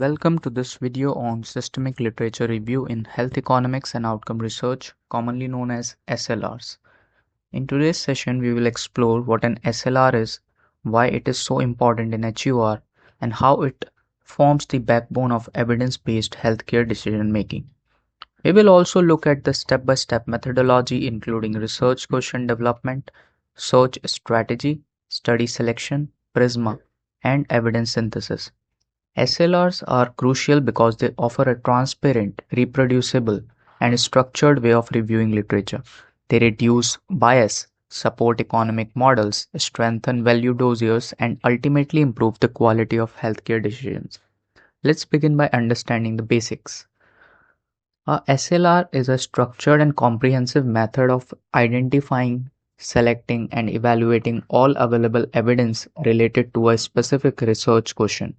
Welcome to this video on Systemic Literature Review in Health Economics and Outcome Research, commonly known as SLRs. In today's session, we will explore what an SLR is, why it is so important in HEOR, and how it forms the backbone of evidence-based healthcare decision-making. We will also look at the step-by-step methodology, including research question development, search strategy, study selection, PRISMA, and evidence synthesis. SLRs are crucial because they offer a transparent, reproducible, and structured way of reviewing literature. They reduce bias, support economic models, strengthen value dossiers, and ultimately improve the quality of healthcare decisions. Let's begin by understanding the basics. A SLR is a structured and comprehensive method of identifying, selecting, and evaluating all available evidence related to a specific research question.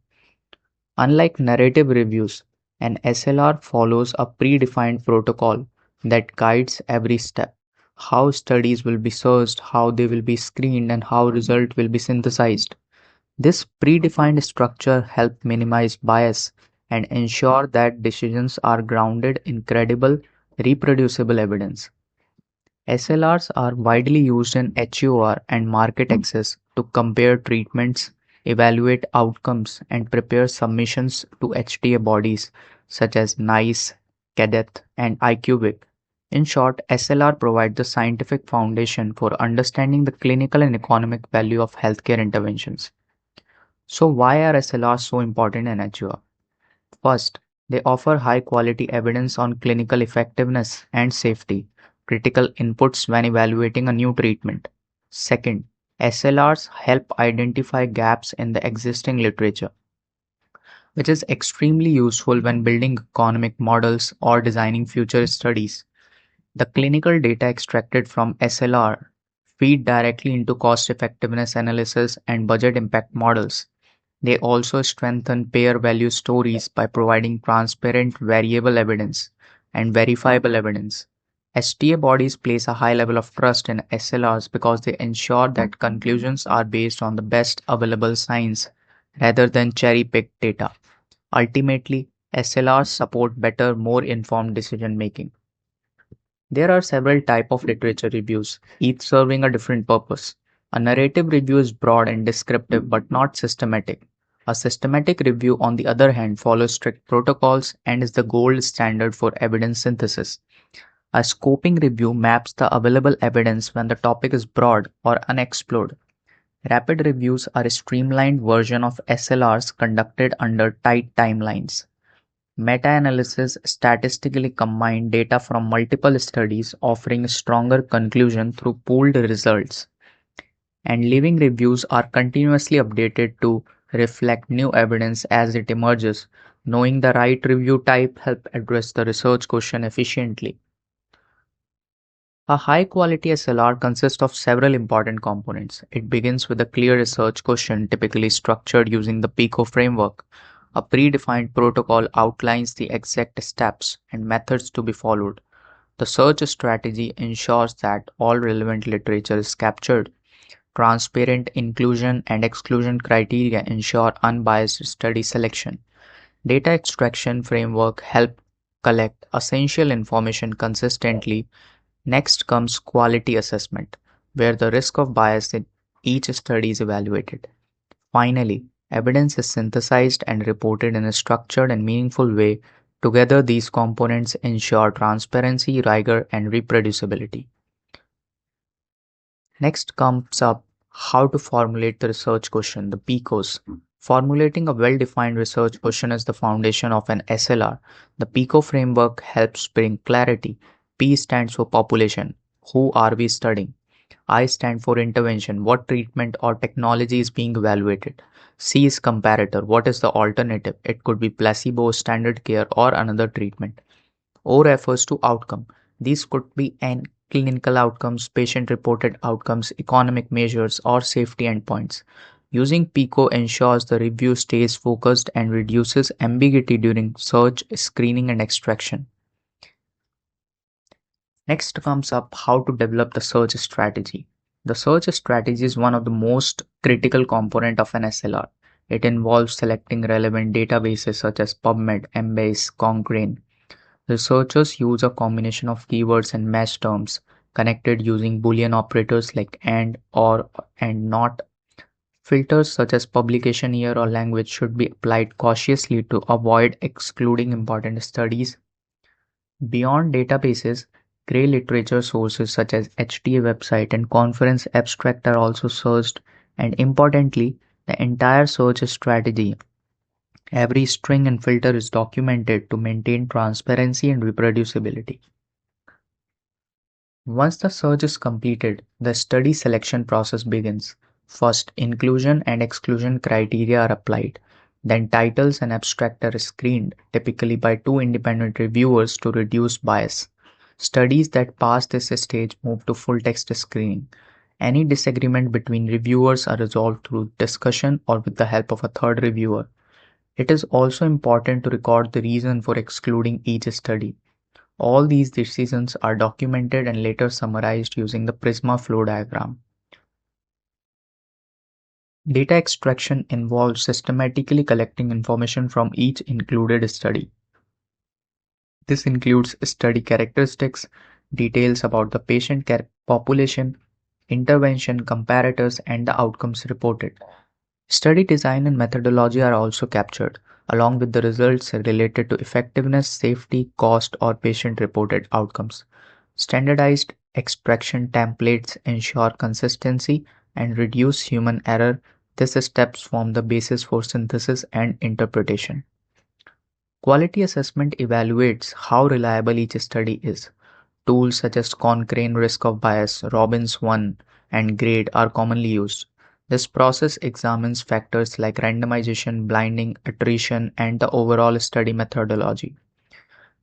Unlike narrative reviews, an SLR follows a predefined protocol that guides every step: how studies will be searched, how they will be screened, and how results will be synthesized. This predefined structure helps minimize bias and ensure that decisions are grounded in credible, reproducible evidence. SLRs are widely used in HEOR and market access to compare treatments, evaluate outcomes, and prepare submissions to HTA bodies such as NICE, CADETH, and IQVIC. In short, SLR provide the scientific foundation for understanding the clinical and economic value of healthcare interventions. So why are SLRs so important in HEOR? First, they offer high-quality evidence on clinical effectiveness and safety, critical inputs when evaluating a new treatment. Second, SLRs help identify gaps in the existing literature, which is extremely useful when building economic models or designing future studies. The clinical data extracted from SLR feed directly into cost-effectiveness analysis and budget impact models. They also strengthen payer value stories by providing transparent variable evidence and verifiable evidence. HTA bodies place a high level of trust in SLRs because they ensure that conclusions are based on the best available science rather than cherry-picked data. Ultimately, SLRs support better, more informed decision making. There are several types of literature reviews, each serving a different purpose. A narrative review is broad and descriptive but not systematic. A systematic review, on the other hand, follows strict protocols and is the gold standard for evidence synthesis. A scoping review maps the available evidence when the topic is broad or unexplored. Rapid reviews are a streamlined version of SLRs conducted under tight timelines. Meta-analysis statistically combine data from multiple studies, offering a stronger conclusion through pooled results. And living reviews are continuously updated to reflect new evidence as it emerges. Knowing the right review type helps address the research question efficiently. A high-quality SLR consists of several important components. It begins with a clear research question, typically structured using the PICO framework. A predefined protocol outlines the exact steps and methods to be followed. The search strategy ensures that all relevant literature is captured. Transparent inclusion and exclusion criteria ensure unbiased study selection. Data extraction framework help collect essential information consistently. Next comes quality assessment, where the risk of bias in each study is evaluated. Finally, evidence is synthesized and reported in a structured and meaningful way. Together, these components ensure transparency, rigor, and reproducibility. Next comes up how to formulate the research question, the PICOs. Formulating a well-defined research question is the foundation of an SLR. The PICO framework helps bring clarity. P stands for population. Who are we studying? I stand for intervention. What treatment or technology is being evaluated? C is comparator. What is the alternative? It could be placebo, standard care, or another treatment. O refers to outcome. These could be clinical outcomes, patient-reported outcomes, economic measures, or safety endpoints. Using PICO ensures the review stays focused and reduces ambiguity during search, screening, and extraction. Next comes up how to develop the search strategy. The search strategy is one of the most critical component of an SLR. It involves selecting relevant databases such as PubMed, Embase, Cochrane. Researchers use a combination of keywords and match terms connected using Boolean operators like AND, OR, and NOT. Filters such as publication year or language should be applied cautiously to avoid excluding important studies. Beyond databases, grey literature sources such as HTA website and conference abstract are also searched, and importantly, the entire search strategy. Every string and filter is documented to maintain transparency and reproducibility. Once the search is completed, the study selection process begins. First, inclusion and exclusion criteria are applied. Then titles and abstract are screened, typically by two independent reviewers to reduce bias. Studies that pass this stage move to full text screening. Any disagreement between reviewers are resolved through discussion or with the help of a third reviewer. It is also important to record the reason for excluding each study. All these decisions are documented and later summarized using the PRISMA flow diagram. Data extraction involves systematically collecting information from each included study. This includes study characteristics, details about the patient population, intervention, comparators, and the outcomes reported. Study design and methodology are also captured, along with the results related to effectiveness, safety, cost, or patient-reported outcomes. Standardized extraction templates ensure consistency and reduce human error. These steps form the basis for synthesis and interpretation. Quality assessment evaluates how reliable each study is. Tools such as Cochrane risk of bias, Robbins 1, and GRADE are commonly used. This process examines factors like randomization, blinding, attrition, and the overall study methodology.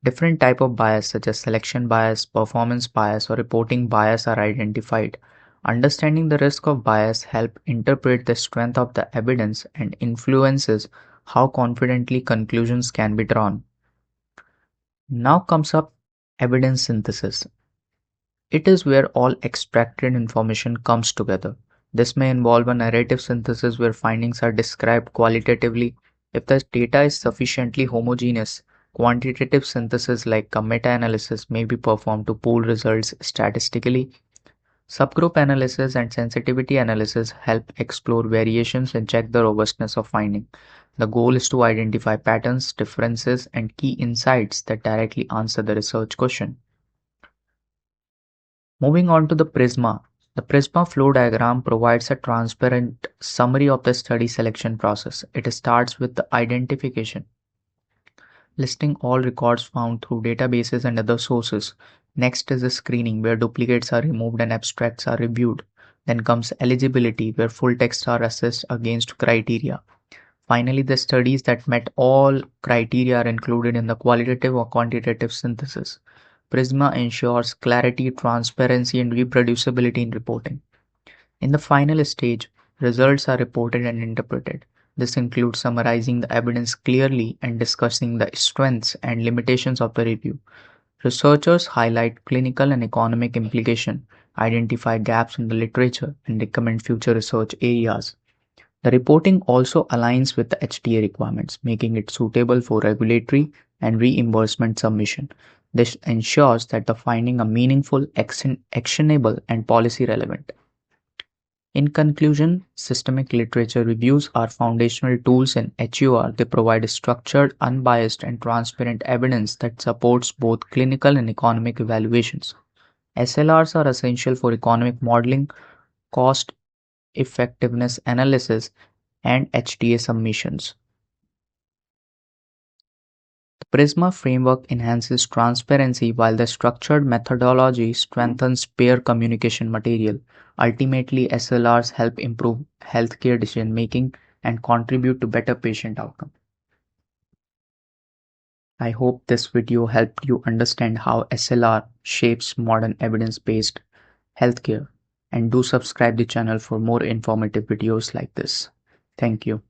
Different types of bias such as selection bias, performance bias, or reporting bias are identified. Understanding the risk of bias helps interpret the strength of the evidence and influences how confidently conclusions can be drawn. Now comes up evidence synthesis. It is where all extracted information comes together. This may involve a narrative synthesis where findings are described qualitatively. If the data is sufficiently homogeneous, quantitative synthesis like a meta-analysis may be performed to pool results statistically. Subgroup analysis and sensitivity analysis help explore variations and check the robustness of finding. The goal is to identify patterns, differences, and key insights that directly answer the research question. Moving on to the PRISMA. The PRISMA flow diagram provides a transparent summary of the study selection process. It starts with the identification, listing all records found through databases and other sources. Next is the screening, where duplicates are removed and abstracts are reviewed. Then comes eligibility, where full texts are assessed against criteria. Finally, the studies that met all criteria are included in the qualitative or quantitative synthesis. PRISMA ensures clarity, transparency, and reproducibility in reporting. In the final stage, results are reported and interpreted. This includes summarizing the evidence clearly and discussing the strengths and limitations of the review. Researchers highlight clinical and economic implications, identify gaps in the literature, and recommend future research areas. The reporting also aligns with the HTA requirements, making it suitable for regulatory and reimbursement submission. This ensures that the findings are meaningful, actionable, and policy relevant. In conclusion, systemic literature reviews are foundational tools in HEOR. They provide structured, unbiased, and transparent evidence that supports both clinical and economic evaluations. SLRs are essential for economic modeling, cost effectiveness analysis, and HTA submissions. The PRISMA framework enhances transparency while the structured methodology strengthens peer communication material. Ultimately, SLRs help improve healthcare decision making and contribute to better patient outcome. I hope this video helped you understand how SLR shapes modern evidence-based healthcare, and do subscribe the channel for more informative videos like this. Thank you.